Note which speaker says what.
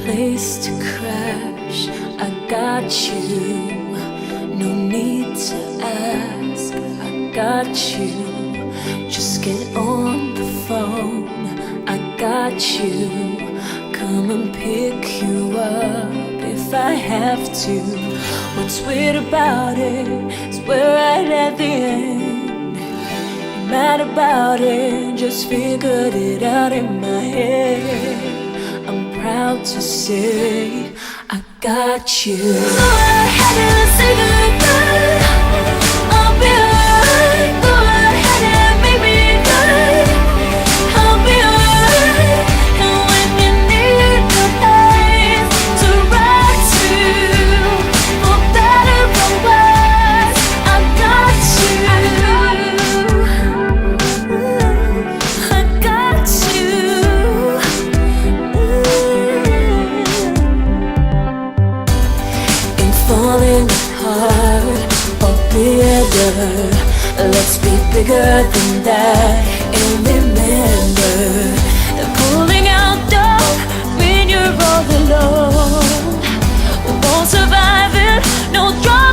Speaker 1: Place to crash, I got you. No need to ask, I got you. Just get on the phone, I got you. Come and pick you up if I have to. What's weird about it is we're right at the end. You're mad about it, just figured it out in my head. I'm proud to say I got you. Go ahead and say goodbye. I'll be alright. Go ahead and make me cry. I'll be alright. And when you need the place to ride to, for better or worse, I got you. I got you. Falling apart or bigger, let's be bigger than that. And remember that pulling out don't mean you're all alone. We won't survive it, no drama.